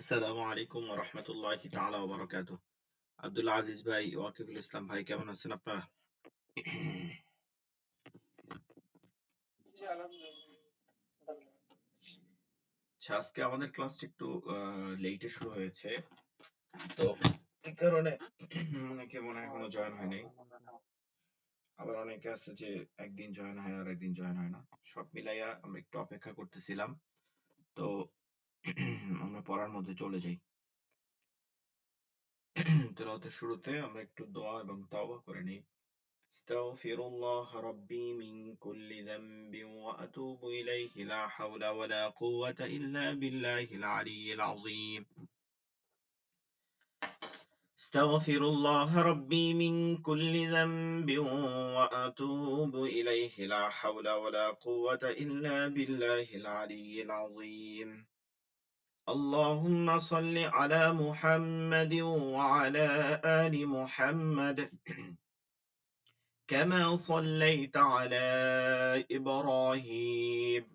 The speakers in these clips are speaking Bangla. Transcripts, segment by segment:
আসসালামু আলাইকুম ওয়া রাহমাতুল্লাহি তাআলা ওয়া বারাকাতুহু। আব্দুল আজিজ ভাই, ওয়াকিফুল ইসলাম ভাই, কেমন আছেন আপনারা? আচ্ছা, আজকে আমাদের ক্লাসটা একটু লেটে শুরু হয়েছে। তো এই কারণে অনেকে মনে হয় এখনো জয়েন হয় নাই। আবার অনেকে আছে যে একদিন জয়েন হয় আর একদিন জয়েন হয় না। সব মিলাইয়া আমরা একটু অপেক্ষা করতেছিলাম। তো আমরা পড়ার মধ্যে চলে যাই। তেলাওয়াতের শুরুতে আমরা একটু দোয়া এবং তাওবা করে নিই। أستغفر الله ربي من كل ذنب وأتوب إليه لا حول ولا قوة إلا بالله العلي العظيم. استغفر الله ربي من كل ذنب وأتوب إليه لا حول ولا قوة إلا بالله العلي العظيم. اللهم صل على محمد وعلى آل محمد كما صليت على إبراهيم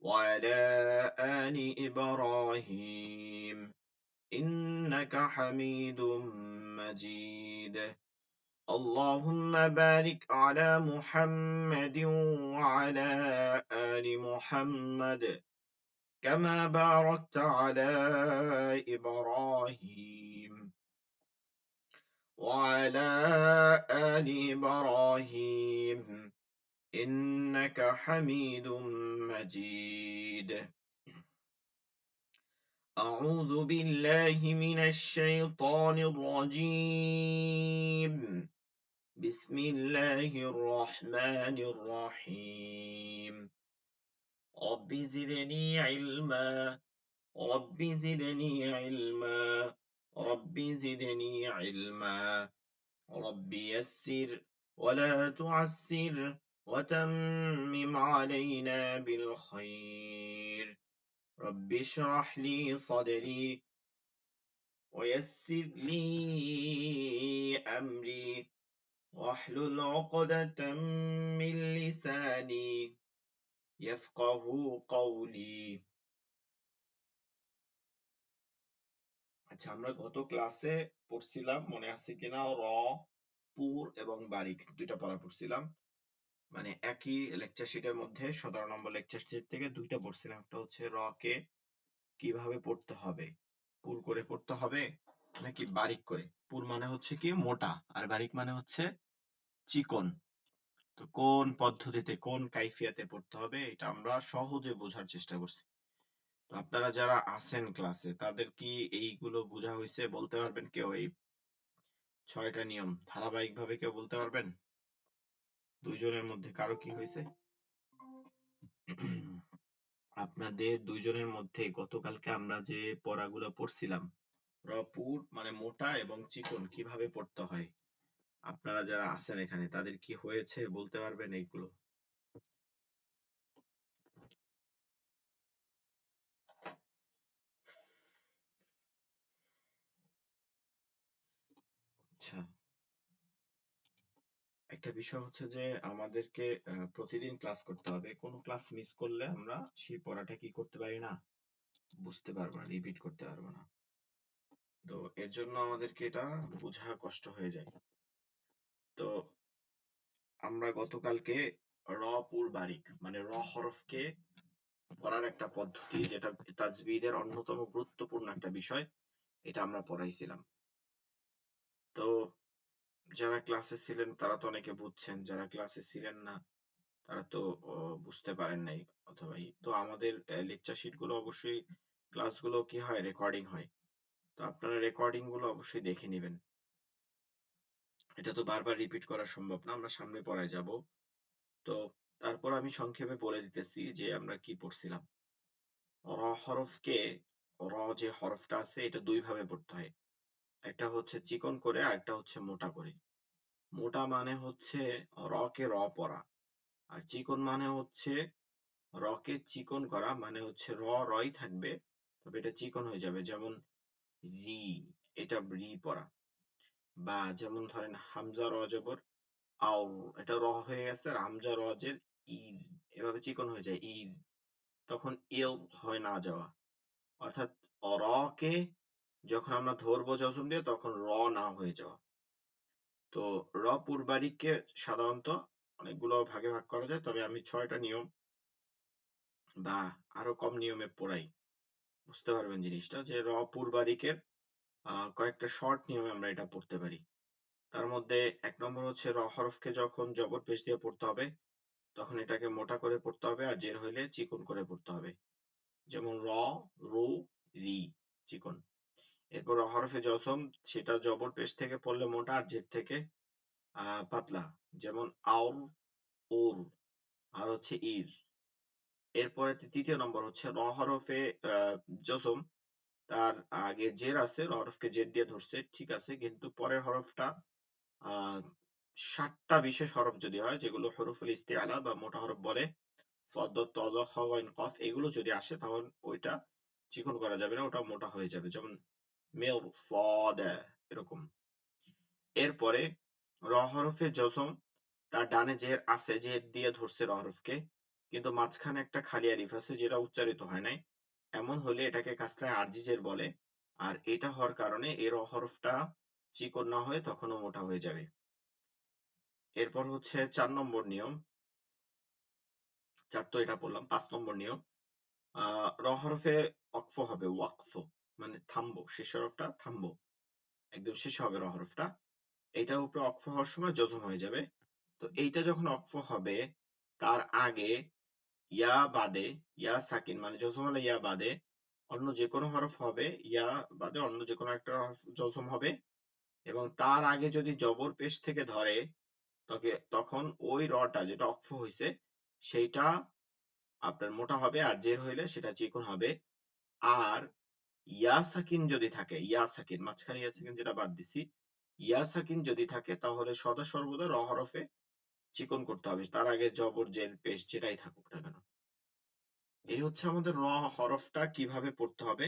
وعلى آل إبراهيم إنك حميد مجيد. اللهم بارك على محمد وعلى آل محمد كما باركت على إبراهيم وعلى آل إبراهيم إنك حميد مجيد. أعوذ بالله من الشيطان الرجيم. بسم الله الرحمن الرحيم. رب زدني علما رب زدني علما رب زدني علما رب يسر ولا تعسر وتمم علينا بالخير. رب اشرح لي صدري ويسر لي أمري واحلل عقدة من لساني يفقه قولي. আচ্ছা, আমরা গত ক্লাসে পড়ছিলাম, মনে আছে কিনা, পুর এবং বারিক দুইটা পড়া পড়ছিলাম। মানে একই লেকচার শিটের মধ্যে 17 নম্বর লেকচার শিট থেকে দুইটা পড়ছিলাম। একটা হচ্ছে কে কিভাবে পড়তে হবে, পুর করে পড়তে হবে নাকি বারিক করে। পুর মানে হচ্ছে কি মোটা, আর বারিক মানে হচ্ছে চিকন। তো কোন পদ্ধতিতে কোন কাইফিয়াতে পড়তে হবে এটা আমরা সহজে বোঝার চেষ্টা করছি। তো আপনারা যারা আছেন ক্লাসে তাদের কি এইগুলো বোঝা হয়েছে বলতে পারবেন কেউ? এই 6টা নিয়ম ধারাবাহিকভাবে কেউ বলতে পারবেন? দুইজনের মধ্যে কারো কি হয়েছে? আপনাদের দুইজনের মধ্যে গতকালকে আমরা যে পড়াগুলো পড়ছিলাম, পুর মানে মোটা এবং চিকন কিভাবে পড়তে হয়, আপনারা যারা আছেন এখানে তাদের কি হয়েছে বলতে পারবেন এইগুলো? আচ্ছা, একটা বিষয় হচ্ছে যে আমাদেরকে প্রতিদিন ক্লাস করতে হবে। কোনো ক্লাস মিস করলে আমরা সেই পড়াটা কি করতে পারি না, বুঝতে পারবো না, রিপিট করতে পারবো না। তো এর জন্য আমাদেরকে এটা বোঝা কষ্ট হয়ে যায়। তো আমরা গতকালকে পুর বারিক মানে হরফকে পড়ার একটা পদ্ধতি, যেটা তাজবিদের অন্যতম গুরুত্বপূর্ণ একটা বিষয়, এটা আমরা পড়াইছিলাম। তো যারা ক্লাসে ছিলেন তারা তো অনেকে বুঝছেন, যারা ক্লাসে ছিলেন না তারা তো বুঝতে পারেন নাই অথবা তো আমাদের লেকচার শিট গুলো অবশ্যই, ক্লাসগুলো কি হয় রেকর্ডিং হয়। তো আপনারা রেকর্ডিং গুলো অবশ্যই দেখে নেবেন। এটা তো বারবার রিপিট করা সম্ভব না, আমরা সামনে পড়ায় যাব। তো তারপর আমি সংক্ষেপে বলে দিতেছি যে আমরা কি পড়ছিলাম। হরফকে, যে হরফটা আছে এটা দুই ভাবে পড়তে হয়। একটা হচ্ছে চিকন করে আর একটা হচ্ছে মোটা করে। মোটা মানে হচ্ছে কে পড়া, আর চিকন মানে হচ্ছে কে চিকন করা, মানে হচ্ছে রই থাকবে, তবে এটা চিকন হয়ে যাবে। যেমন রি, এটা রি পড়া। বা যেমন ধরেন হামজা জবর আও, এটা হয়ে গেছে, আর হামজা জের ই, এভাবে চিকন হয়ে যায় ই, তখন ইল হয় না যাওয়া। অর্থাৎ র কে যখন আমরা ধরবো জজম দিয়ে তখন র না হয়ে যাওয়া। তো র পূর্বারিককে সাধারণত অনেকগুলো ভাগে ভাগ করা যায়, তবে আমি 6টা নিয়ম বা আরো কম নিয়মে পড়াই, বুঝতে পারবেন জিনিসটা, যে র পূর্বারিকের কয়েকটা শর্ট নিয়মে আমরা এটা পড়তে পারি। তার মধ্যে 1 নম্বর হচ্ছে র হরফকে যখন জবর পেশ দিয়ে পড়তে হবে তখন এটাকে মোটা করে পড়তে হবে, আর জের হইলে চিকন করে পড়তে হবে। যেমন র, রু, রি, চিকন। এরপর র হরফে জজম, সেটা জবর পেশ থেকে পড়লে মোটা আর জের থেকে পাতলা। যেমন আউর, উর, আর হচ্ছে ইর। এরপরে 3য় নম্বর হচ্ছে র হরফে জজম, তার আগে জের আছে, র হরফকে জের দিয়ে ধরছে, ঠিক আছে, কিন্তু পরের হরফটা আহ 7টা বিশেষ হরফ যদি হয়, যেগুলো হরফুল ইস্তিআলা বা মোটা হরফ বলে, সদ, ত, জ, খ, গইন, কফ, এগুলো যদি আসে তখন ওইটা চিকন করা যাবে না, ওটা মোটা হয়ে যাবে। যেমন মের, ফদ, এরকম। এরপরে র হরফে জজম, তার ডানে জের আছে, জের দিয়ে ধরছে র হরফকে, কিন্তু মাঝখানে একটা খালি আলিফ আছে যেটা উচ্চারিত হয় নাই, এমন হলে এটাকে কাসরায় আরজি জের বলে। আর এটা হওয়ার কারণে এর র হরফটা চিকন না হয়ে তখনও মোটা হয়ে যাবে। এরপর হচ্ছে 4 নম্বর নিয়ম, 4 তো এটা বললাম। 5 নম্বর নিয়ম, র হরফে ওয়াকফ হবে, ওয়াকফ মানে থামবো, শেষ হরফটা থামবো, একদম শেষে হবে র হরফটা, এইটার উপরে ওয়াকফ হওয়ার সময় জজম হয়ে যাবে। তো এইটা যখন ওয়াকফ হবে তার আগে ইয়া বাদে, ইয়া সাকিন মানে জজম হলে ইয়া বাদে অন্য যে কোনো হরফ হবে, ইয়া বাদে অন্য যে কোনো একটা হরফ জজম হবে, এবং তার আগে যদি জবর পেশ থেকে ধরে তখন ওই রটা যেটা ওয়াকফ হইছে সেইটা আপনার মোটা হবে, আর জের হইলে সেটা চিকন হবে। আর ইয়া সাকিন যদি থাকে, ইয়া সাকিন মাঝখানে ইয়া সাকিন যেটা বাদ দিছি, ইয়া সাকিন যদি থাকে তাহলে সদা সর্বদা র হরফে চিকন করতে হবে, তার আগে জবর জের পেশ যেটাই থাকুক না কেন। এই হচ্ছে আমাদের র হরফটা কিভাবে পড়তে হবে,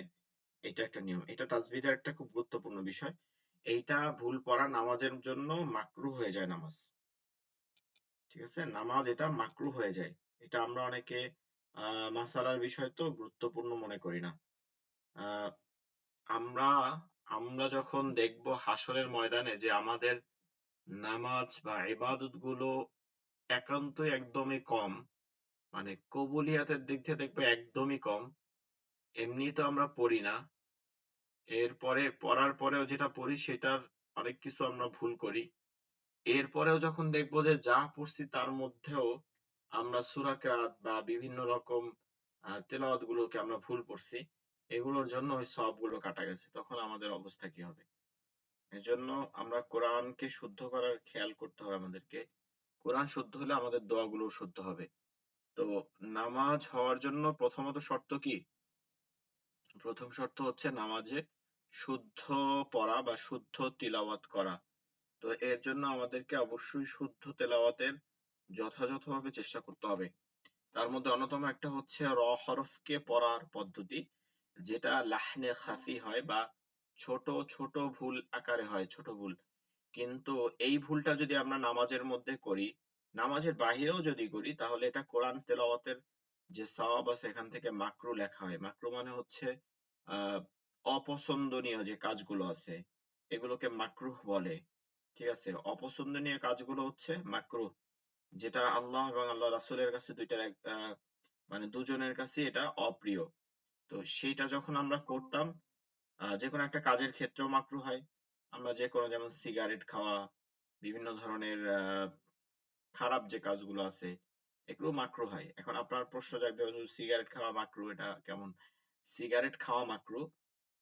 এটা একটা নিয়ম। এটা তাসবিদের একটা খুব গুরুত্বপূর্ণ বিষয়। এইটা ভুল পড়া নামাজের জন্য মাকরু হয়ে যায় নামাজ। ঠিক আছে, নামাজ এটা মাকরু হয়ে যায়। এটা আমরা অনেকে মাসালার বিষয় তো গুরুত্বপূর্ণ মনে করি না। আহ আমরা আমরা যখন দেখব হাসরের ময়দানে যে আমাদের নামাজ বা ইবাদত গুলো একান্তই একদমই কম, মানে কবুলিয়াতের দিক থেকে দেখবো একদমই কম, এমনি তো আমরা পড়ি না, এরপরে পড়ার পরেও যেটা পড়ি সেটার অনেক কিছু আমরা ভুল করি, এরপরেও যখন দেখবো যে যা পড়ছি তার মধ্যেও আমরা সূরা কেরাত বা বিভিন্ন রকম তেলাওয়াত গুলোকে আমরা ভুল পড়ছি, এগুলোর জন্য ওই সওয়াবগুলো কাটা গেছে, তখন আমাদের অবস্থা কি হবে? এজন্য আমরা কোরআনকে শুদ্ধ করার খেয়াল করতে হবে আমাদেরকে। কোরআন শুদ্ধ হলে আমাদের দোয়াগুলো শুদ্ধ হবে। তো নামাজ হওয়ার জন্য প্রথমত শর্ত কি? প্রথম শর্ত হচ্ছে নামাজে শুদ্ধ পড়া বা শুদ্ধ তিলাওয়াত করা। তো এর জন্য আমাদেরকে অবশ্যই শুদ্ধ তেলাওয়াতের যথাযথভাবে চেষ্টা করতে হবে। তার মধ্যে অন্যতম একটা হচ্ছে র হরফকে পড়ার পদ্ধতি, যেটা লাহনে খাফি হয় বা ছোট ছোট ভুল আকারে হয়, ছোট ভুল। কিন্তু এই ভুলটা যদি আমরা নামাজের মধ্যে করি, নামাজের বাহিরেও যদি করি, তাহলে এটা কোরআন তেলাওয়াতের যে সওয়াব আছে এখান থেকে মাকরু লেখা হয়। মাকরু মানে হচ্ছে আহ অপছন্দনীয় যে কাজগুলো আছে এগুলোকে মাকরুহ বলে। ঠিক আছে, অপছন্দনীয় কাজগুলো হচ্ছে মাকরুহ, যেটা আল্লাহ এবং আল্লাহ রাসূলের কাছে দুইটার মানে দুজনের কাছে এটা অপ্রিয়। তো সেইটা যখন আমরা করতাম, যেকোনো একটা কাজের ক্ষেত্রেও মাকরু হয়। আমরা যেকোনো, যেমন সিগারেট খাওয়া, বিভিন্ন ধরনের খারাপ যে কাজগুলো আছে এগুলো মাকরু হয়। এখন আপনার প্রশ্ন জাগতে পারে, সিগারেট খাওয়া মাকরু, এটা কেমন? সিগারেট খাওয়া মাকরু,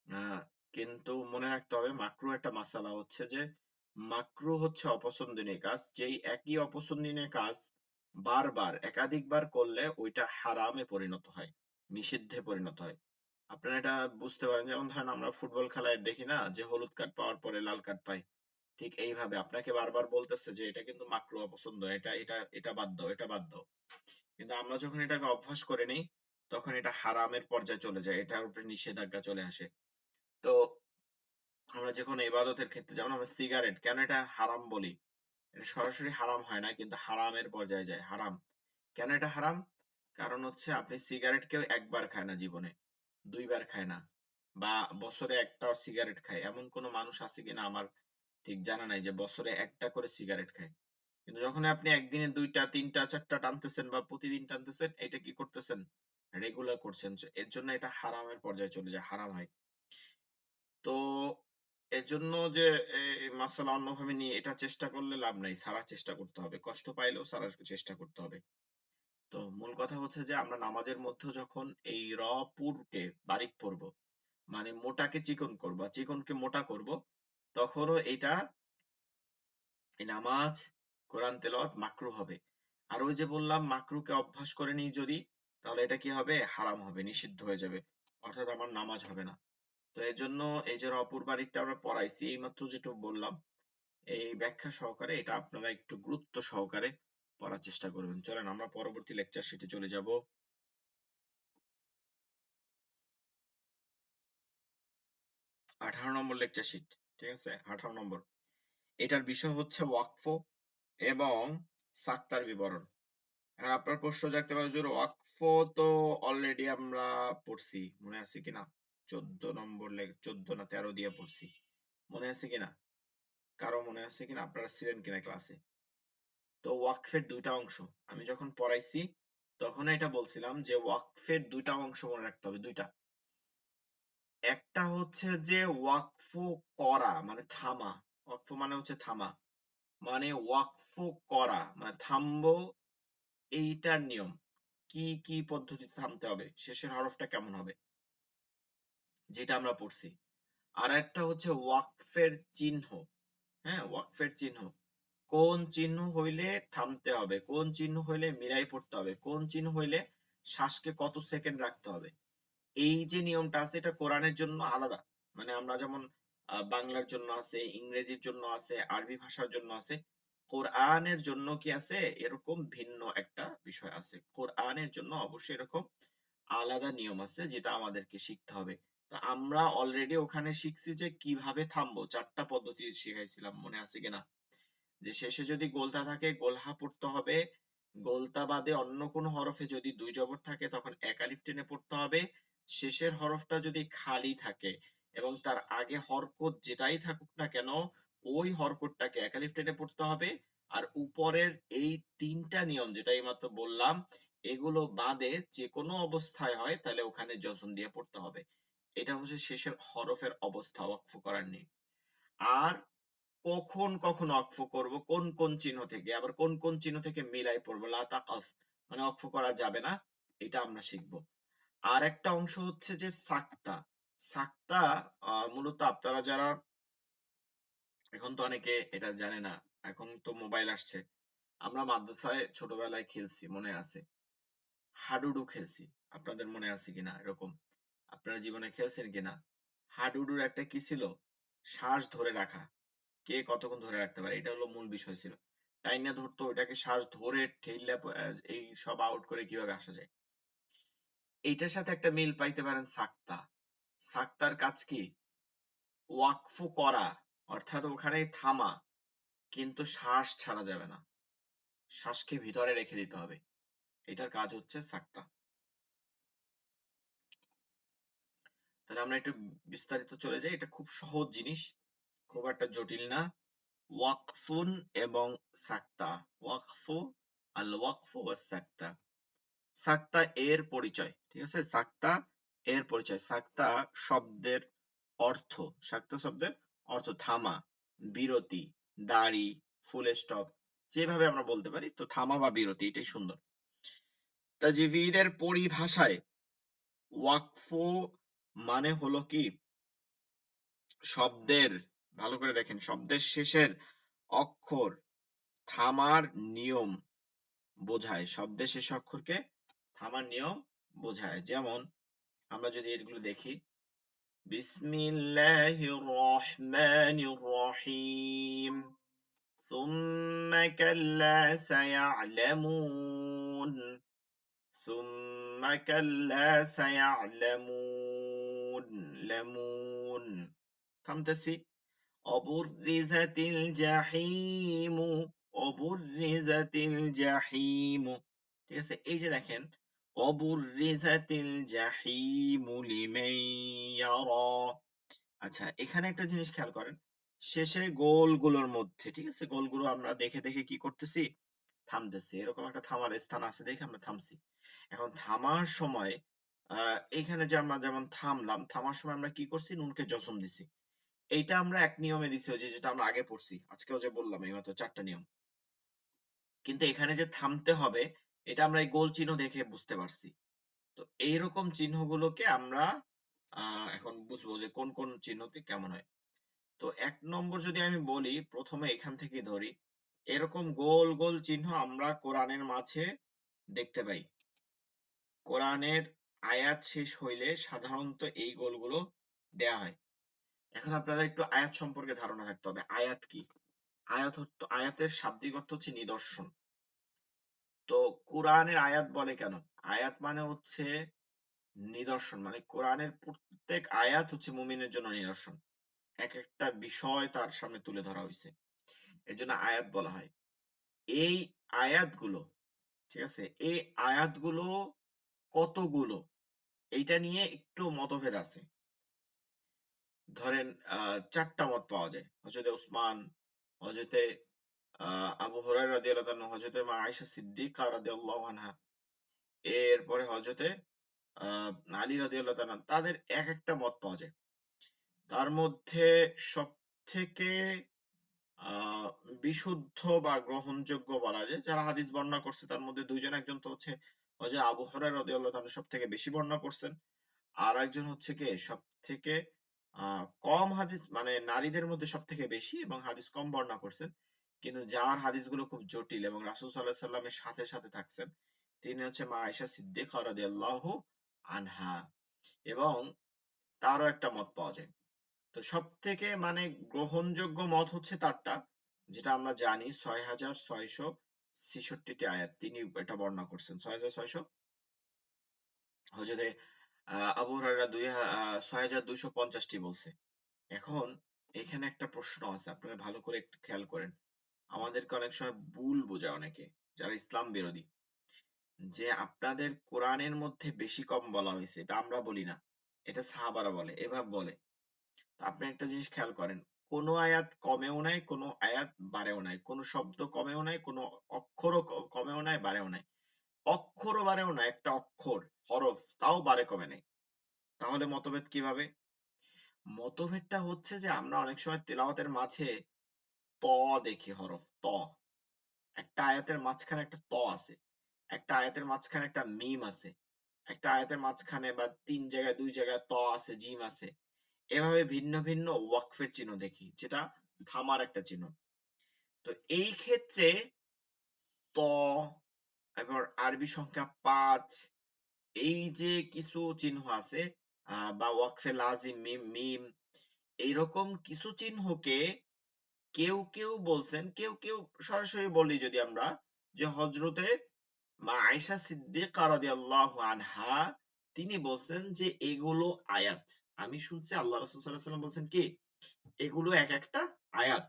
আহ কিন্তু মনে রাখতে হবে মাকরু একটা মাসালা হচ্ছে যে মাকরু হচ্ছে অপছন্দনীয় কাজ, যেই একই অপছন্দনীয় কাজ বারবার একাধিকবার করলে ওইটা হারামে পরিণত হয়, নিষিদ্ধে পরিণত হয়। আপনারা এটা বুঝতে পারেন, যেমন ধরেন আমরা ফুটবল খেলায় দেখি না যে হলুদ কার্ড পাওয়ার পরে লাল কার্ড পায়, ঠিক এইভাবে আপনাকে বারবার বলতেছে যে এটা কিন্তু মাকরু, অপছন্দ, এটা এটা এটা বাদ দাও, এটা বাদ দাও, কিন্তু আমরা যখন এটাকে অভ্যাস করে নিই তখন এটা হারামের পর্যায়ে চলে যায়, এটার উপরে নিষেধাজ্ঞা চলে আসে। তো আমরা যেকোনো ইবাদতের ক্ষেত্রে, যেমন আমরা সিগারেট কেন এটা হারাম বলি, এটা সরাসরি হারাম হয় না কিন্তু হারামের পর্যায়ে যায়, হারাম। কেন এটা হারাম? কারণ হচ্ছে আপনি সিগারেট কেউ একবার খায় না জীবনে, 2 বার খায় না, বা বছরে একটা সিগারেট খায়, এমন কোনো মানুষ আছে কিনা আমার ঠিক জানা নাই যে বছরে একটা করে সিগারেট খায়। কিন্তু যখন আপনি একদিনে 2টা 3টা 4টা টানতেছেন বা প্রতিদিন টানতেছেন, এটা কি করতেছেন? রেগুলার করছেন। এর জন্য এটা হারামের পর্যায়ে চলে যায়, হারাম হয়। তো এর জন্য যে মাসালা অন্যভাবে নিয়ে এটা চেষ্টা করলে লাভ নাই, ছাড়ার চেষ্টা করতে হবে, কষ্ট পাইলেও ছাড়ার চেষ্টা করতে হবে। তো মূল কথা হচ্ছে যে আমরা নামাজের মধ্যে যখন এই পুরকে বারিক পড়ব, মানে মোটাকে চিকন করব, চিকনকে মোটা করব, তখনও এটা এই নামাজ কোরআন তেলাওয়াত মাকরু হবে। আর ওই যে বললাম মাকরুকে অভ্যাস করে নিই যদি, তাহলে এটা কি হবে? হারাম হবে, নিষিদ্ধ হয়ে যাবে, অর্থাৎ আমার নামাজ হবে না। তো এর জন্য এই যে রপুর বারিকটা আমরা পড়াইছি, এইমাত্র যেটা বললাম, এই ব্যাখ্যা সহকারে এটা আপনারা একটু গুরুত্ব সহকারে পড়ার চেষ্টা করবেন। চলেন আমরা পরবর্তী লেকচার শিটে চলে যাব। 18 নম্বর লেকচার শিট, ঠিক আছে? 18 নম্বর, এটার বিষয় হচ্ছে ওয়াকফ এবং সাক্তার বিবরণ। আর আপনার প্রশ্ন জাগতে পারে যে ওয়াকফ তো অলরেডি আমরা পড়ছি, মনে আছে কিনা? 14 নম্বর 14 না 13 দিয়ে পড়ছি, মনে আছে কিনা? কারো মনে আছে কিনা? আপনারা ছিলেন কিনা ক্লাসে? তো ওয়াকফের 2টা অংশ আমি যখন পড়াইছি তখন এটা বলছিলাম যে ওয়াকফের 2টা অংশ মনে রাখতে হবে, 2টা। একটা হচ্ছে যে ওয়াকফ করা মানে থামা, ওয়াকফ মানে হচ্ছে থামা, মানে ওয়াকফ করা মানে থামবো, এইটার নিয়ম কি কি পদ্ধতিতে থামতে হবে, শেষের হরফটা কেমন হবে, যেটা আমরা পড়ছি। আর একটা হচ্ছে ওয়াকফের চিহ্ন, হ্যাঁ, ওয়াকফের চিহ্ন, কোন চিহ্ন হইলে থামতে হবে, কোন চিহ্ন হইলে মিলাই পড়তে হবে, কোন চিহ্ন হইলে শ্বাসকে কত সেকেন্ড রাখতে হবে। এই যে নিয়মটা আছে এটা কোরআনের জন্য আলাদা, মানে আমরা যেমন বাংলার জন্য আছে, ইংরেজির জন্য আছে, আরবি ভাষার জন্য আছে, কোরআনের জন্য কি আছে এরকম ভিন্ন একটা বিষয় আছে। কোরআনের জন্য অবশ্যই এরকম আলাদা নিয়ম আছে যেটা আমাদেরকে শিখতে হবে। তো আমরা অলরেডি ওখানে শিখছি যে কিভাবে থামবো, 4টা পদ্ধতি শিখাইছিলাম, মনে আছে কিনা? যে শেষে যদি গোলতা থাকে গোলহা পড়তে হবে, গোলতা বাদে অন্য কোনো হরফে যদি 2 জবর থাকে তখন এক আলিফ টেনে পড়তে হবে, শেষের হরফটা যদি খালি থাকে এবং তার আগে হরকত যেটাই থাকুক না কেন ওই হরকতটাকে এক আলিফ টেনে পড়তে হবে। আর উপরের এই 3টা নিয়ম যেটা এইমাত্র বললাম, এগুলো বাদে যে কোনো অবস্থায় হয় তাহলে ওখানে যজম দিয়ে পড়তে হবে। এটা হচ্ছে শেষের হরফের অবস্থা ওয়াকফ করার নিয়ে। আর কখন কখন ওয়াকফ করব, কোন কোন চিহ্ন থেকে, আবার কোন কোন চিহ্ন থেকে মিলাই পড়বো, লা তাকাফ মানে ওয়াকফ করা যাবে না, এটা আমরা শিখবো। আর একটা অংশ হচ্ছে যে সাক্তা। সাক্তা মূলত আপনারা যারা, এখন তো অনেকে এটা জানে না, এখন তো মোবাইল আসছে, আমরা মাদ্রাসায় ছোটবেলায় খেলছি, মনে আছে? হাডুডু খেলছি, আপনাদের মনে আছে কিনা এরকম? আপনারা জীবনে খেলছেন কিনা? হাডুডুর একটা কি ছিল, শ্বাস ধরে রাখা, কে কতক্ষণ ধরে রাখতে পারে, এটা হলো মূল বিষয় ছিল। টাইনা ধরতো, ওইটাকে শ্বাস ধরে ঠেললে এই সব আউট করে কিভাবে আসা যায়। এইটার সাথে একটা মিল পাইতে পারেন সাক্তা। সাক্তার কাজ কি? ওয়াকফু করা, অর্থাৎ ওখানে থামা, কিন্তু শ্বাস ছাড়া যাবে না, শ্বাসকে ভিতরে রেখে দিতে হবে, এটার কাজ হচ্ছে সাক্তা। তাহলে আমরা একটু বিস্তারিত চলে যাই, এটা খুব সহজ জিনিস, খুব একটা জটিল না। ওয়াকফুন এবং সাক্তা, ওয়াকফু, আল ওয়াকফু ওয়াস সাক্তা। সাক্তা এর পরিচয়, ঠিক আছে? সাক্তা এর পরিচয়, সাক্তা শব্দের অর্থ, সাক্তা শব্দের অর্থ থামা, বিরতি, দাড়ি, ফুল স্টপ, যেভাবে আমরা বলতে পারি, তো থামা বা বিরতি, এটাই সুন্দর। তাজভিদের পরিভাষায় ওয়াকফ মানে হলো কি, শব্দের, ভালো করে দেখেন, শব্দের শেষের অক্ষর থামার নিয়ম বোঝায়, শব্দের শেষ অক্ষরকে থামার নিয়ম বোঝায়। যেমন আমরা যদি এগুলো দেখি, বিসমিল্লাহির রহমানির রহিম, সুম্মা কাল্লা সায়ালামুন, সুম্মা কাল্লা সায়ালামুন, লামুন, থামতেছি। অবুররিজাতিল জাহিমু, অবুররিজাতিল জাহিমু, ঠিক আছে? এই যে দেখেন অবুররিজাতিল জাহিমু লিমান ইয়ারা। আচ্ছা, এখানে একটা জিনিস খেয়াল করেন, শেষে গোলগুলোর মধ্যে, ঠিক আছে, গোলগুলো আমরা দেখে দেখে কি করতেছি, থামতেছি। এরকম একটা থামার স্থান আছে দেখে আমরা থামছি। এখন থামার সময় এইখানে যে আমরা যেমন থামলাম, থামার সময় আমরা কি করছি, নুনকে জজম দিছি। এইটা আমরা এক নিয়মে দিছি, ওই যে যেটা আমরা আগে পড়ছি, আজকেও যে বললাম এইমাত্র 4টা নিয়ম। কিন্তু এখানে যে থামতে হবে, এটা আমরা এই গোল চিহ্ন দেখে বুঝতে পারছি। তো এইরকম চিহ্নগুলোকে আমরা এখন বুঝবো যে কোন কোন চিহ্নতে কেমন হয়। তো ১ নম্বর যদি আমি বলি, প্রথমে এখান থেকে ধরি। এরকম গোল গোল চিহ্ন আমরা কোরআনের মাঝে দেখতে পাই। কোরআনের আয়াত শেষ হইলে সাধারণত এই গোলগুলো দেয়া হয়। এখন আপনাদের একটু আয়াত সম্পর্কে ধারণা থাকতে হবে। আয়াত কি? আয়াতের শাব্দিক অর্থ হচ্ছে নিদর্শন। তো কোরআনের আয়াত বলে কেন? আয়াত মানে হচ্ছে নিদর্শন, মানে কোরআনের প্রত্যেক আয়াত হচ্ছে মুমিনের জন্য নিদর্শন। এক একটা বিষয় তার সামনে তুলে ধরা হয়েছে, এর জন্য আয়াত বলা হয়। এই আয়াতগুলো, ঠিক আছে, এই আয়াতগুলো কতগুলো, এইটা নিয়ে একটু মতভেদ আছে। ধরেন 4টা মত পাওয়া যায়। হযরতে উসমান, হযরতে আবু হুরায়রা রাদিয়াল্লাহু আনহু, হযরতে মা আয়েশা সিদ্দিকা রাদিয়াল্লাহু আনহা, এরপরে হযরতে আলী রাদিয়াল্লাহু তাআলা, তাদের এক একটা মত পাওয়া যায়। তার মধ্যে সবথেকে আ বিশুদ্ধ বা গ্রহণযোগ্য বলা যায়, যারা হাদিস বর্ণনা করছে তার মধ্যে ২ জন, একজন তো হচ্ছে হযরত আবু হুরায়রা রাদিয়াল্লাহু তাআলা সবথেকে বেশি বর্ণনা করছেন। আর একজন হচ্ছে কে সবথেকে আ কম হাদিস, মানে নারীদের মধ্যে সবথেকে বেশি এবং হাদিস কম বর্ণনা করছেন। কিন্তু যার হাদিসগুলো খুব জটিল এবং রাসূল সাল্লাল্লাহু আলাইহি সাল্লামের সাথে সাথে থাকছেন, তিনি হচ্ছে মা আয়েশা সিদ্দিকা রাদিয়াল্লাহু আনহা। এবং তারও একটা মত পাওয়া যায়। তো সবথেকে মানে গ্রহণযোগ্য মত হচ্ছে তারটা, যেটা আমরা জানি ৬৬৬৬ টি আয়াত তিনি এটা বর্ণনা করছেন। ৬৬০০, হযরতে আবু হুরায়রা ৬২৫০ টি বলছে। এখন এখানে একটা প্রশ্ন আছে, আপনারা ভালো করে একটু খেয়াল করেন। আমাদেরকে অনেক সময় ভুল বোঝায় অনেকে, যারা ইসলাম বিরোধী, যে আপনাদের কোরআনের মধ্যে বেশি কম বলা হয়েছে, এটা আমরা বলি না, এটা সাহাবারা বলে, এভাবে বলে। তো আপনি একটা জিনিস খেয়াল করেন, কোন আয়াত কমেও নাই, কোন আয়াত বাড়েও নাই, কোন শব্দ কমেও নাই, কোন অক্ষরও কমেও নাই, বাড়েও নাই। অক্ষরও বাড়েও না, একটা অক্ষর, হরফ, তাও বাড়ে কমে নাই। তাহলে মতভেদ কিভাবে? মতভেদটা হচ্ছে যে আমরা অনেক সময় তেলাওয়াতের মাঝে ত দেখি, হরফ ত। একটা আয়াতের মাঝখানে একটা ত আছে, একটা আয়াতের মাঝখানে একটা মিম আছে, একটা আয়াতের মাঝখানে বা ৩ জায়গায় ২ জায়গায় ত আছে, জিম আছে। এভাবে ভিন্ন ভিন্ন ওয়াকফের চিহ্ন দেখি, যেটা থামার একটা চিহ্ন। তো এই ক্ষেত্রে ত, এবার আরবি সংখ্যা ৫, এই যে কিছু চিহ্ন আছে, বা ওয়াকফে লাজিম, মিম, মিম, এইরকম কিছু চিহ্নকে কেউ কেউ বলছেন, কেউ কেউ সরাসরি বলি যদি আমরা, যে হযরতে মা আয়েশা সিদ্দিকা রাদিয়াল্লাহু আনহা, তিনি বলছেন যে এগুলো আয়াত। আমি শুনছি আল্লাহ রাসূল সাল্লাল্লাহু আলাইহি ওয়াসাল্লাম বলছেন কি, এগুলো এক একটা আয়াত।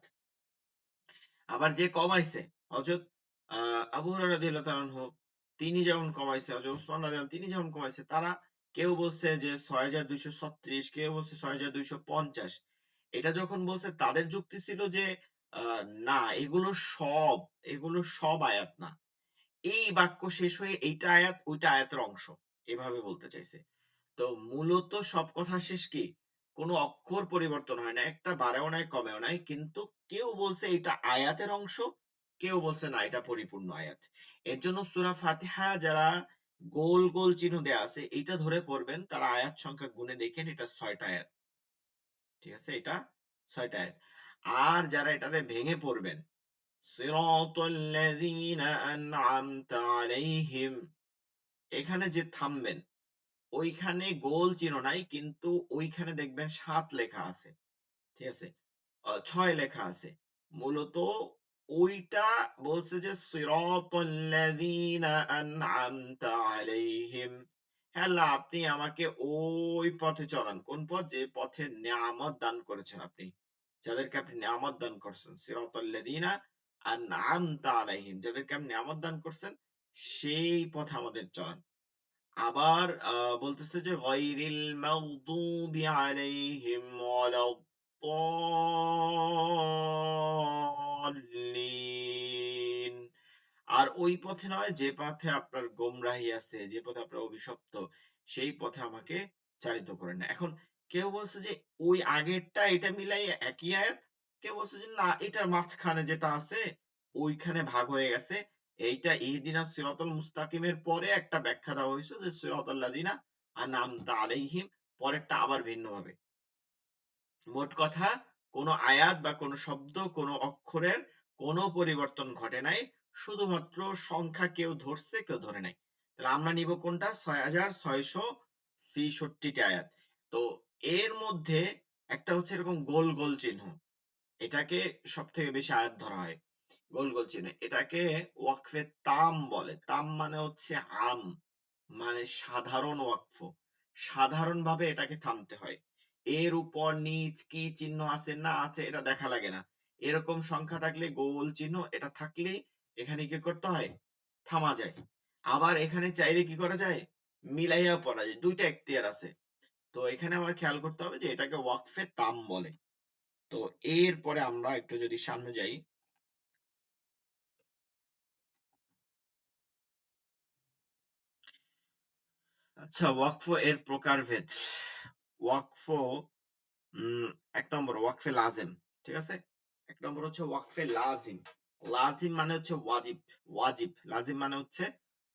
আবার যে কমাইছে, হযরত আবু হুরায়রা রাদিয়াল্লাহু তাআলা আনহু, তিনি যেমন কমাইছে, হযরত উসমান রাদিয়াল্লাহু তিনি যেমন কমাইছে, তারা কেউ বলছে যে ৬২৩৬, কেউ বলছে ৬২৫০। এটা যখন বলছে, তাদের যুক্তি ছিল যে আ না, এগুলো সব আয়াত না। এই বাক্য শেষ হয়ে এইটা আয়াত, ওইটা আয়াতের অংশ, এভাবে বলতে চাইছে। তো মূলত সব কথা শেষ কি, কোনো অক্ষর পরিবর্তন হয় না, একটা বাড়েও নাই কমেও নাই, কিন্তু কেউ বলছে এটা আয়াতের অংশ, কেউ বলছে না এটা পরিপূর্ণ আয়াত। এর জন্য সূরা ফাতিহা যারা গোল গোল চিহ্ন দেয়া আছে, এটা ধরে পড়বেন, তারা আয়াত সংখ্যা গুণে দেখেন, এটা ৬টা আয়াত। ঠিক আছে, এটা ৬টা আয়াত। আর যারা এটাতে ভেঙে পড়বেন, সিরাতাল্লাযীনা আন'আমতা আলাইহিম, এখানে যে থামবেন, ওইখানে গোল চিহ্ন নাই, কিন্তু ওইখানে দেখবেন ৭ লেখা আছে। ঠিক আছে? ৬ লেখা আছে। মূলত ওইটা বলছে যে সিরাতাল্লাযীনা আন'আমতা আলাইহিম। হে আল্লাহ, আপনি আমাকে ওই পথে চলান। কোন পথ? যে পথে নেয়ামত দান করেছেন আপনি। যাদেরকে আপনি নেয়ামত দান করছেন। সিরাতাল্লাযীনা আন'আমতা আলাইহিম। যাদেরকে আপনি নেয়ামত দান করছেন, সেই পথে আমাদের চলান। আবার বলতেছে যে গায়রিল মাগদুবি আলাইহিম ওয়ালাদ-দাল্লিন। আর ওই পথে নয় যে পথে আপনার গোমরাহি আছে, যে পথে আপনার অভিশপ্ত, সেই পথে আমাকে চালিত করেন না। এখন কেউ বলছে যে ওই আগেরটা এটা মিলাই একই আয়াত, কেউ বলছে যে না এটার মাঝখানে যেটা আছে ওইখানে ভাগ হয়ে গেছে, এইটা ইহদিনাস সিরাতাল মুস্তাকিমের পরে একটা ব্যাখ্যা দেওয়া হয়েছে যে সিরাতাল লাযিনা আনআমতা আলাইহিম, পরেরটা আবার ভিন্নভাবে। মোট কথা কোনো আয়াত বা কোনো শব্দ কোনো অক্ষরের কোনো পরিবর্তন ঘটে নাই, শুধুমাত্র সংখ্যা কেউ ধরছে কেউ ধরে নাই। তাহলে আমরা নিব কোনটা? ৬৬৬৬টি আয়াত। তো এর মধ্যে একটা হচ্ছে এরকম গোল গোল চিহ্ন, এটাকে সব থেকে বেশি আয়াত ধরা হয়। গোল গোল চিহ্ন এটাকে ওয়াকফে তাম বলে। তাম মানে হচ্ছে আম, মানে সাধারণ ওয়াকফ, সাধারণভাবে এটাকে থামতে হয়। এর উপর নিচ কি চিহ্ন আছে না আছে এটা দেখা লাগে না। এরকম সংখ্যা থাকলে গোল চিহ্ন এটা থাকলে এখানে কি করতে হয়? থামা যায়। আবার এখানে চাইলে কি করা যায়? মিলাইয়া পড়া যায়, দুইটা এখতিয়ার আছে। তো এখানে আমার খেয়াল করতে হবে যে এটাকে ওয়াকফে তাম বলে। তো এরপরে আমরা একটু যদি সামনে যাই, আচ্ছা ওয়াকফ এর প্রকারভেদ। ওয়াকফ এক নম্বর ওয়াকফে লাজেম, ঠিক আছে? এক নম্বর হচ্ছে ওয়াকফে লাজিম। লাজিম মানে হচ্ছে ওয়াজিব, ওয়াজিব লাজিম মানে হচ্ছে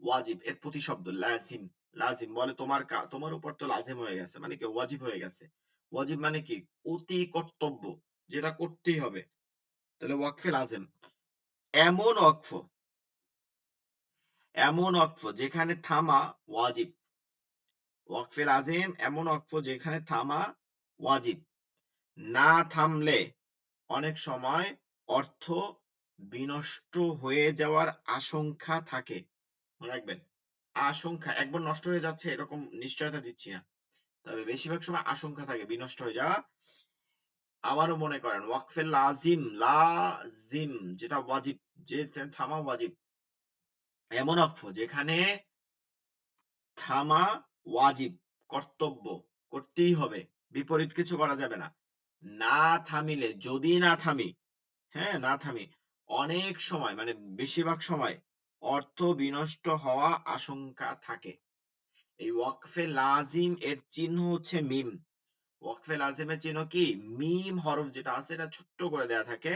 ওয়াজিব, এর প্রতিশব্দ লাজিম। লাজিম বলে তোমার তোমার উপর তো লাজিম হয়ে গেছে, মানে কি ওয়াজিব হয়ে গেছে। ওয়াজিব মানে কি? অতি কর্তব্য, যেটা করতেই হবে। তাহলে ওয়াকফে লাজেম। এমন ওয়াকফ, এমন ওয়াকফ যেখানে থামা ওয়াজিব। ওয়াকফে লাজিম এমন ওয়াকফ যেখানে থামা ওয়াজিব। না থামলে অনেক সময় অর্থ বিনষ্ট হয়ে যাওয়ার আশঙ্কা থাকে। মনে রাখবেন, আশঙ্কা, একবার নষ্ট হয়ে যাচ্ছে এরকম নিশ্চয়তা দিচ্ছি না, তবে বেশিরভাগ সময় আশঙ্কা থাকে বিনষ্ট হয়ে যাওয়া। আবারও মনে করেন ওয়াকফে লাজিম, লাজিম যেটা ওয়াজিব, যে থামা ওয়াজিব। এমন ওয়াকফ যেখানে থামা ওয়াজিব, কর্তব্য, করতেই হবে, বিপরীত কিছু করা যাবে না। না থামিলে, যদি না থামি, হ্যাঁ না থামি, অনেক সময় মানে বেশিরভাগ সময় অর্থ বিনষ্ট হওয়া আশঙ্কা থাকে। এই ওয়াকফে লাজিম এর চিহ্ন হচ্ছে মিম। ওয়াকফে লাজিমের চিহ্ন কি? মিম হরফ যেটা আছে এটা ছোট্ট করে দেয়া থাকে,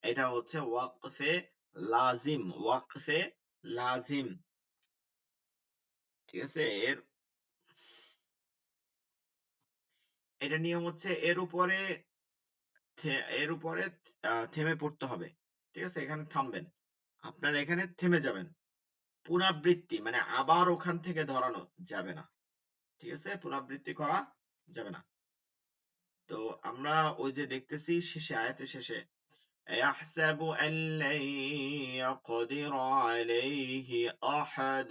এটা হচ্ছে ওয়াকফে লাজিম, ওয়াকফে লাজিম, ঠিক আছে? এটা নিয়ম হচ্ছে এর উপরে থেমে পড়তে হবে, ঠিক আছে? এখানে থামবেন, আপনার এখানে থেমে যাবেন। পুনরাবৃত্তি মানে আবার ওখান থেকে ধরানো যাবে না, ঠিক আছে? পুনরাবৃত্তি করা যাবে না। তো আমরা ওই যে দেখতেছি শেষে, আয়াতের শেষে ইয়াহসাবু আন লান ইয়াকদিরা আলাইহি আহাদ,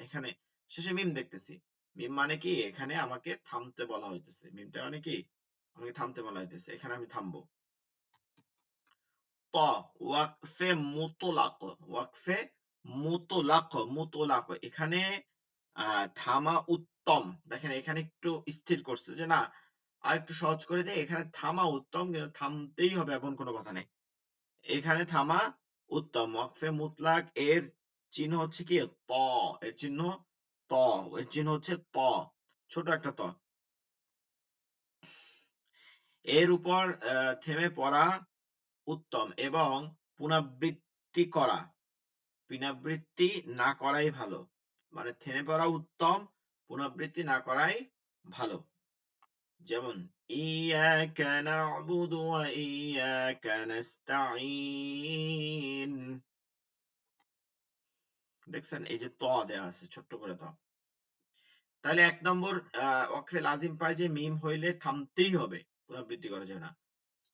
এখানে শেষে মিম দেখতেছি। মিম মানে কি? এখানে আমাকে থামতে বলা হইতেছে। মিমটা মানে কি? আমাকে থামতে বলা হইতেছে, এখানে আমি থামবো। ত ওয়াকফে মুতলাক, ওয়াকফে মুতলাক, মুতলাক এখানে থামা উত্তম। দেখেন এখানে একটু স্থির করছে যে না আর একটু সহজ করে দেয়, এখানে থামা উত্তম, কিন্তু থামতেই হবে এমন কোনো কথা নেই। এখানে থামা উত্তম। ওয়াকফে মুতলাক এর চিহ্ন হচ্ছে কি? ত, এর চিহ্ন ত, এর চিহ্ন হচ্ছে ত, ছোট একটা ত। এর উপর থেমে পড়া উত্তম এবং পুনরাবৃত্তি করা, পুনরাবৃত্তি না করাই ভালো। মানে থেমে পড়া উত্তম, পুনরাবৃত্তি না করাই ভালো। যেমন ইয়াকা না'বুদু ওয়া ইয়াকা নাস্তাঈন, দেখছেন এই যে ত দেয়া আছে ছোট্ট করে ত। তাহলে এক নম্বর ওয়াকফে লাজিম পাই যে মিম হইলে থামতেই হবে, পুনরাবৃত্তি করা যাবে না।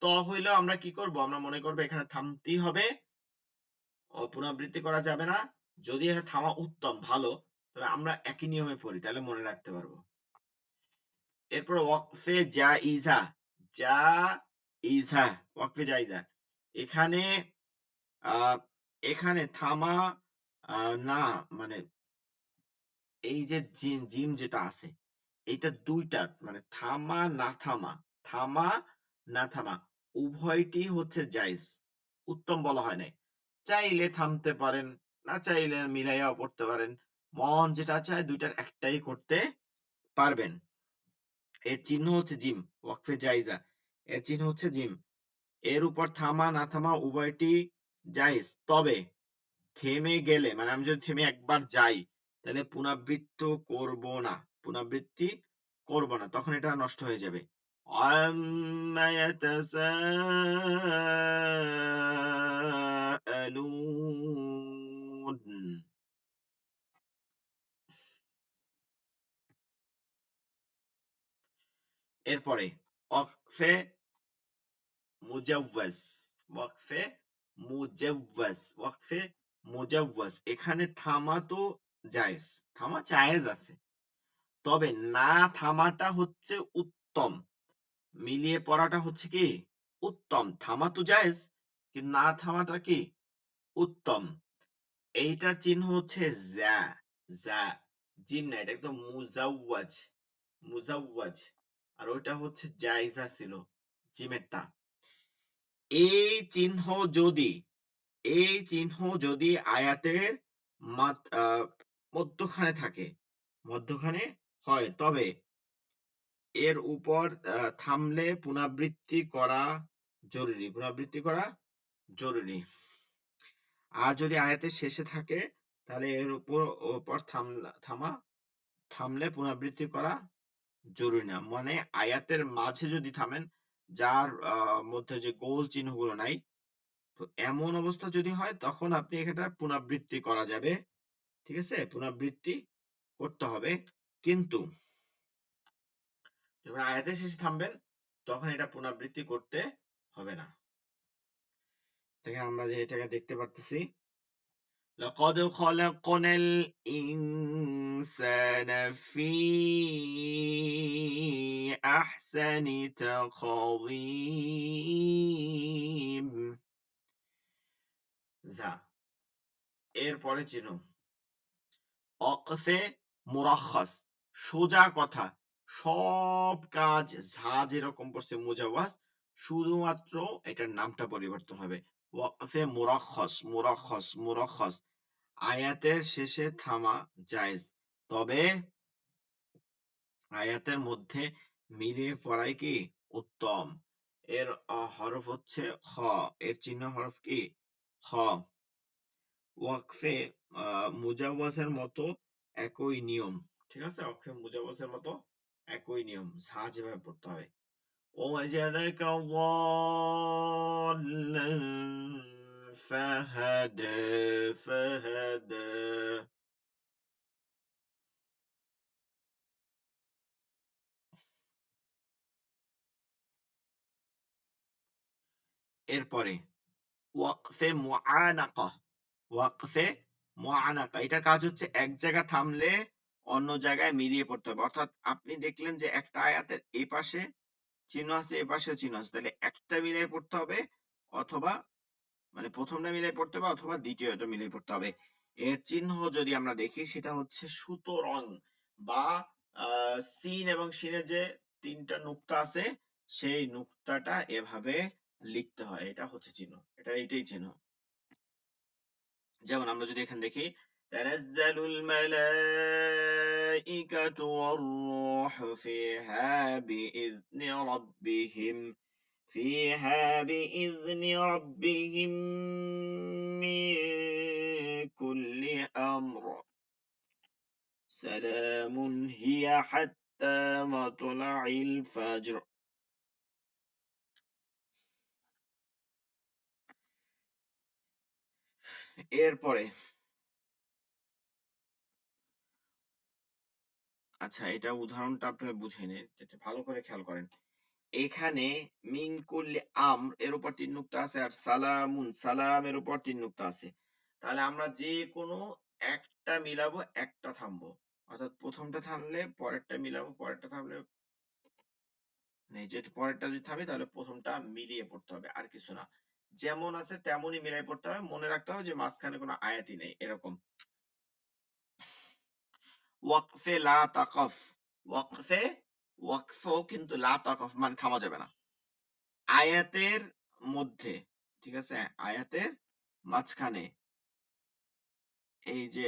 ত হইলেও আমরা কি করব? আমরা মনে করবো এখানে থামতেই হবে, পুনরাবৃত্তি করা যাবে না। যদি এখানে থামা উত্তম, ভালো, তবে আমরা একই নিয়মে পড়ি, তাহলে মনে রাখতে পারবো। এরপর ওয়াকফে জাইজা, জাইজা, ওয়াকফে জাইজা এখানে আহ এখানে থামা না মানে এই যে জিম যেটা আছে, এটা দুইটা মানে থামা না থামা, থামা না থামা উভয়টি হচ্ছে জায়েজ, উত্তম বলা হয় নাই। চাইলে থামতে পারেন, না চাইলে মিলাইয়াও পড়তে পারেন, মন যেটা চায় দুইটার একটাই করতে পারবেন। এর চিহ্ন হচ্ছে জিম, ওয়াকফে জাইজা, এর চিহ্ন হচ্ছে জিম। এর উপর থামা না থামা উভয়টি জায়েজ, তবে থেমে গেলে মানে আমি যদি থেমে একবার যাই তাহলে পুনরাবৃত্তি করব না, তখন এটা নষ্ট হয়ে যাবে। আম্মা ইয়াতাসাআলুন। এরপরে ওয়াকফে মুজাওয়াজ, ওয়াকফে ওয়াকফে মুজাওয়াজ, এখানে থামা তো জায়েজ, থামা জায়েজ আছে, তবে না থামাটা হচ্ছে উত্তম, মিলিয়ে পড়াটা হচ্ছে কি উত্তম। থামা তো জায়েজ কিন্তু না থামাটা কি উত্তম। এইটার চিহ্ন হচ্ছে যা, যা জিম না, এটা একদম মুজাওয়াজ, মুজাওয়াজ। আর ওইটা হচ্ছে জায়েজা ছিল জিমেরটা। এই চিহ্ন যদি এই চিহ্ন যদি আয়াতের মধ্যখানে থাকে, মধ্যখানে হয়, তবে এর উপর থামলে পুনরাবৃত্তি করা জরুরি, পুনরাবৃত্তি করা জরুরি। আর যদি আয়াতের শেষে থাকে তাহলে এর উপর থামলে পুনরাবৃত্তি করা জরুরি না। মানে আয়াতের মাঝে যদি থামেন, যার মধ্যে যে গোল চিহ্নগুলো নাই, তো এমন অবস্থা যদি হয় তখন আপনি এখানটা পুনরাবৃত্তি করা যাবে, ঠিক আছে, পুনরাবৃত্তি করতে হবে। কিন্তু যখন আয়াতের শেষে থামবেন তখন এটা পুনরাবৃত্তি করতে হবে না। দেখেন আমরা যে এটাকে দেখতে পারতেছি, لقد خلقنا الإنسان في أحسن تقويم। যা এরপরে চিহ্ন অকফে মুরাখাস, সোজা কথা, সব কাজ ঝা যেরকম পড়ছে মুজাওয়াজ, শুধুমাত্র এটার নামটা পরিবর্তন হবে। ওয়াকফে মুরাখাস, মুরাখাস, মুরাখাস, আয়াতের শেষে থামা জায়েজ, তবে আয়াতের মধ্যে মিলিয়ে পড়াই কি উত্তম। এর হরফ হচ্ছে খ, এর চিহ্ন হরফ কি খ। ওয়াকফে মুজাওয়াজের মতো একই নিয়ম, ঠিক আছে, ওয়াকফে মুজাওয়াজের মতো একই নিয়ম, ঝা যেভাবে পড়তে হবে। ووجدك ضالا فهدى। এরপরে ওয়াকফে মুআনাকা, ওয়াকফে মুআনাকা, এটার কাজ হচ্ছে এক জায়গা থামলে অন্য জায়গায় মিলিয়ে পড়তে হবে। অর্থাৎ আপনি দেখলেন যে একটা আয়াতের এই পাশে চিহ্ন আছে, এ পাশেও চিহ্ন আছে, তাহলে একটা মিলিয়ে পড়তে হবে, অথবা মানে প্রথমটা মিলিয়ে পড়তে হবে অথবা দ্বিতীয়টা মিলিয়ে পড়তে হবে। এর চিহ্ন যদি আমরা দেখি সেটা হচ্ছে সুতরাং, বা সিন এবং শিনের যে তিনটা নুক্তা আছে সেই নুক্তাটা এভাবে লিখতে হয়, এটা হচ্ছে চিহ্ন, এটা এইটাই চিহ্ন। যেমন আমরা যদি এখানে দেখি তানাজ্জালুল মালাইকাতু ওয়ার রূহু ফিহা বিইذনি রাব্বিহিম মিন কুল্লি আমর সালামুন হিয়া হাত্তা মাতলাইল ফাজর। এরপরে আচ্ছা, এটা উদাহরণটা আপনারা বুঝে নিন, এটা ভালো করে খেয়াল করেন। এখানে মিন কুল্লি আমর এর উপর তিন নুক্তা আছে, আর সালামুন সালামের উপর তিন নুক্তা আছে। তাহলে আমরা যে কোনো একটা মিলাবো, একটা থামবো, অর্থাৎ প্রথমটা থামলে পরেরটা মিলাবো, পরেরটা থামলে মানে যেহেতু পরেরটা যদি থামে তাহলে প্রথমটা মিলিয়ে পড়তে হবে, আর কিছু না। যেমন আছে তেমনই মিলাই পড়তে হবে, মনে রাখতে হবে যে মাঝখানে কোনো আয়াতই নেই এরকম। ওয়াকফে লা তাকফ, ওয়াকফে ওয়াকফও কিন্তু লা তাকফ মানে থামা যাবে না। আয়াতের মধ্যে, ঠিক আছে, আয়াতের মাঝখানে এই যে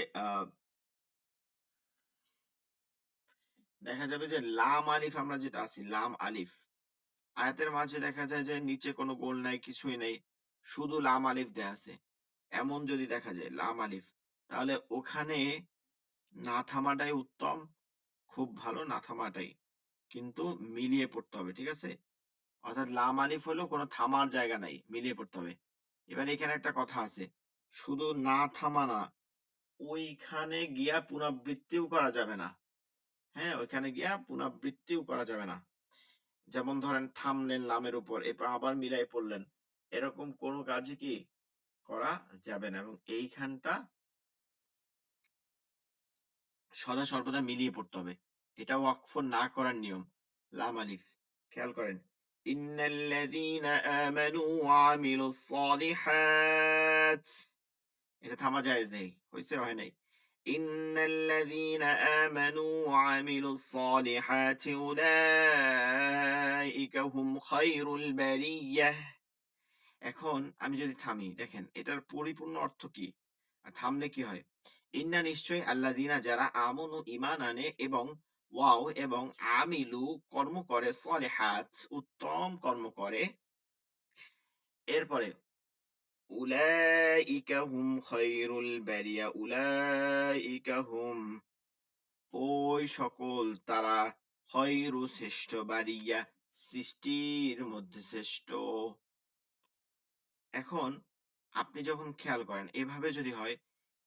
দেখা যাবে যে লাম আলিফ, আমরা যেটা আছি লাম আলিফ, আয়াতের মাঝে দেখা যায় যে নিচে কোনো গোল নাই, কিছুই নেই, শুধু লাম আলিফ দেয়া আছে, এমন যদি দেখা যায় লাম আলিফ, তাহলে ওখানে না থামাটাই উত্তম, খুব ভালো না থামাটাই, কিন্তু মিলিয়ে পড়তে হবে, ঠিক আছে। অর্থাৎ লাম আলিফ হলো কোনো থামার জায়গা নাই, মিলিয়ে পড়তে হবে। এবার এখানে একটা কথা আছে, শুধু না থামা না, ওইখানে গিয়া পুনরাবৃত্তিও করা যাবে না। হ্যাঁ, ওইখানে গিয়া পুনরাবৃত্তিও করা যাবে না। যেমন ধরেন থামলেন লামের উপর, এরপর আবার মিলাই পড়লেন, এরকম কোনো কাজই কি করা যাবে না। এবং এইখানটা সদা সর্বদা মিলিয়ে পড়তে হবে, এটা ওয়াকফ না করার নিয়ম, লাম আলিফ। খেয়াল করেন, ইন্নাল্লাযীনা আমানু ওয়া আমিলুস সালিহাত, এটা থামা জায়েজ নেই, হইছে হয় নাই। ইন্নাল্লাযীনা আমানু ওয়া আমিলুস সালিহাতি উলাইকা হুম খায়রুল বারিয়াহ। এখন আমি যদি থামি, দেখেন এটার পরিপূর্ণ অর্থ কি, আর থামলে কি হয়। ইন্না নিশ্চয় আল্লাযীনা যারা আমানু ঈমান আনে, এবং ওয়াও এবং আমিলু কর্ম করে, সলিহাত উত্তম কর্ম করে, এরপরে উলাইকা হুম খায়রুল বারিয়া, উলাইকা হুম ওই সকল তারা, খয়রু শ্রেষ্ঠ, বারিয়া সৃষ্টির মধ্যে শ্রেষ্ঠ। এখন আপনি যখন খেয়াল করেন এভাবে যদি হয়,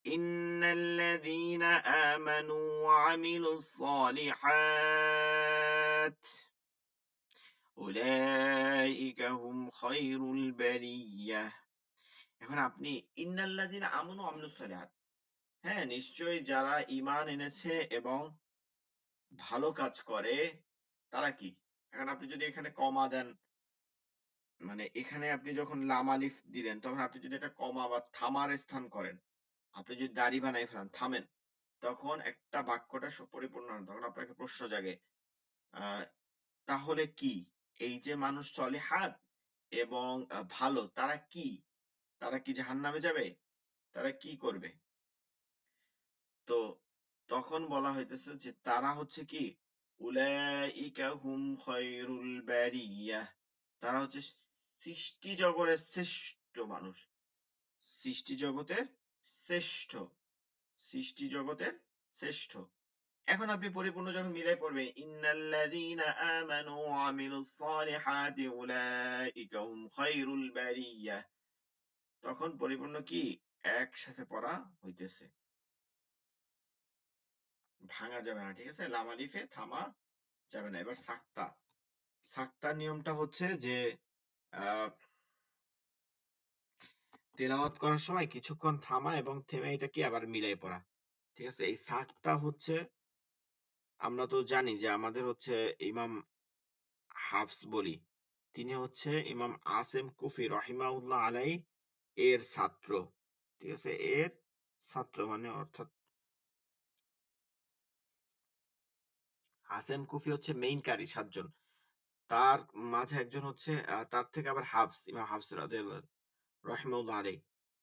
ইন্নাল্লাযীনা আমানু ওয়া আমিলুস সালিহাত উলাইকা হুম খায়রুল বারিয়াহ। এখন আপনি ইন্নাল্লাযীনা আমানু ওয়া আমিলুস সালিহাত, হ্যাঁ নিশ্চয়ই যারা ঈমান এনেছে এবং ভালো কাজ করে তারা কি। এখন আপনি যদি এখানে কমা দেন, মানে এখানে আপনি যখন লাম আলিফ দিলেন, তখন আপনি যদি এটা কমা বা থামার স্থান করেন, আপনি যদি দাড়ি বানাই ফেলান, থামেন, তখন একটা বাক্যটা পরিপূর্ণ হয় না, তখন আপনাকে প্রশ্ন জাগে, আহ, তাহলে কি এই যে মানুষ সলিহাত এবং ভালো, তারা কি, তারা কি জাহান্নামে যাবে, তারা কি করবে। তো তখন বলা হইতেছে যে তারা হচ্ছে কি, উলাইকা হুম খায়রুল বারিয়াহ, তারা হচ্ছে সৃষ্টি জগতের শ্রেষ্ঠ মানুষ, সৃষ্টি জগতের শ্রেষ্ঠ, সৃষ্টি জগতের শ্রেষ্ঠ। এখন আপনি পরিপূর্ণ যখন মিলাই পড়বেন, ইন্নাল্লাযীনা আমানু ওয়া আমিলুস সালিহাতি উলাইকা হুম খায়রুল বারিয়াহ, তখন পরিপূর্ণ কি একসাথে পড়া হইতেছে, ভাঙা যাবে না, ঠিক আছে, লাম আলিফে থামা যাবে না। এবার সাক্তা, সাক্তার নিয়মটা হচ্ছে যে আহ তেলাওয়াত করার সময় কিছুক্ষণ থামা এবং থেমে এটা কি আবার মিলাই পড়া, ঠিক আছে। এই সাক্তা হচ্ছে, আমরা তো জানি যে আমাদের হচ্ছে ইমাম হাফস বলি, তিনি হচ্ছে ইমাম আসেম কুফি রহিমাউল্লাহ আলাই এর ছাত্র, ঠিক আছে, এর ছাত্র মানে অর্থাৎ আসেম কুফি হচ্ছে মেইন কারি সাতজন, তার মাঝে একজন হচ্ছে তার থেকে আবার হাফস, ইমাম হাফস রাদিয়াল্লাহু রহিমাহুল্লাহ আলাইহি,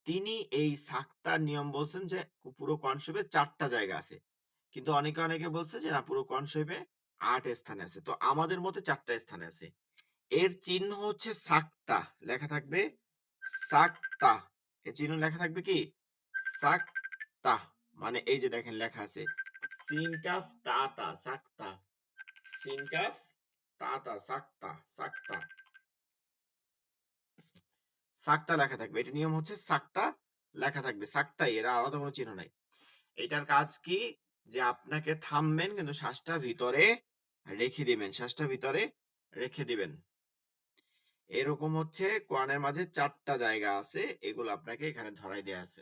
তিনি এই সাক্তার নিয়ম বলছেন যে পুরো কোরআন শরীফে 4টা জায়গা আছে, কিন্তু অনেকে অনেকে বলছে যে না, পুরো কোরআন শরীফে 8 স্থানে আছে, তো আমাদের মতে 4টা স্থানে আছে। এর চিহ্ন হচ্ছে সাক্তা, লেখা থাকবে সাক্তা, এর চিহ্ন লেখা থাকবে কি সাক্তা, মানে এই যে দেখেন লেখা আছে সিন কাফ তা তা সাক্তা, সিন কাফ তা তা সাক্তা, সাক্তা, সাক্তা লেখা থাকবে, এটা নিয়ম হচ্ছে সাক্তা লেখা থাকবে, সাক্তাই, এর আলাদা কোনো চিহ্ন নাই। এটার কাজ কি, যে আপনাকে থামবেন কিন্তু শ্বাসটা ভিতরে রেখে দিবেন, শ্বাসটা ভিতরে রেখে দিবেন। এরকম হচ্ছে কোরআনের মাঝে 4টা জায়গা আছে, এগুলো আপনাকে এখানে ধরাই দেয়া আছে,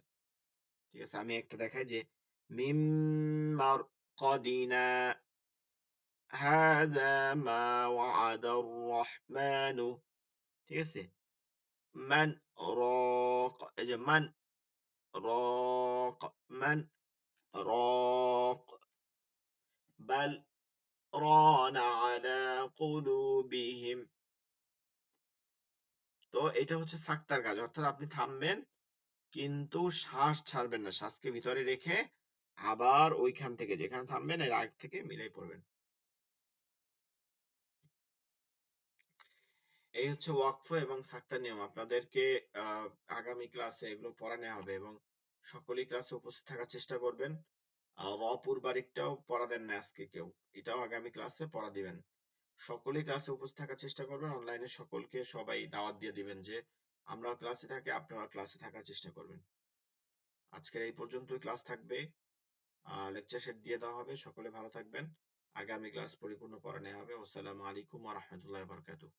ঠিক আছে। আমি একটা দেখাই যে মিম মারকাদিনা হাযা মা ওয়া'আদার রহমানু, ঠিক আছে। মান রাক, এই যে মান রাক, মান রাক, বাল রানা আলা কুলুবিহিম। তো এটা হচ্ছে সাক্তার কাজ, অর্থাৎ আপনি থামবেন কিন্তু শ্বাস ছাড়বেন না, শ্বাসকে ভিতরে রেখে আবার ওইখান থেকে যেখানে থামবেন এর আগ থেকে মিলাই পড়বেন। এই হচ্ছে ওয়াকফ এবং সাক্তার নিয়ম। আপনাদেরকে আগামী ক্লাসে এগুলো পড়ানো হবে এবং সকলেই ক্লাসে উপস্থিত থাকার চেষ্টা করবেন। রপুর বারিকটাও পড়া দেন না আজকে কেউ, এটাও আগামী ক্লাসে পড়া দিবেন। সকলেই ক্লাসে উপস্থিত থাকার চেষ্টা করবেন, অনলাইনে সকলকে সবাই দাওয়াত দিয়ে দিবেন যে আমরা ক্লাসে থাকি, আপনারা ক্লাসে থাকার চেষ্টা করবেন। আজকের এই পর্যন্তই ক্লাস থাকবে, লেকচার সেট দিয়ে দেওয়া হবে। সকলে ভালো থাকবেন, আগামী ক্লাস পরিপূর্ণ পড়া নেওয়া হবে। আসসালামু আলাইকুম ওয়া রাহমাতুল্লাহি ওয়া বারাকাতুহু।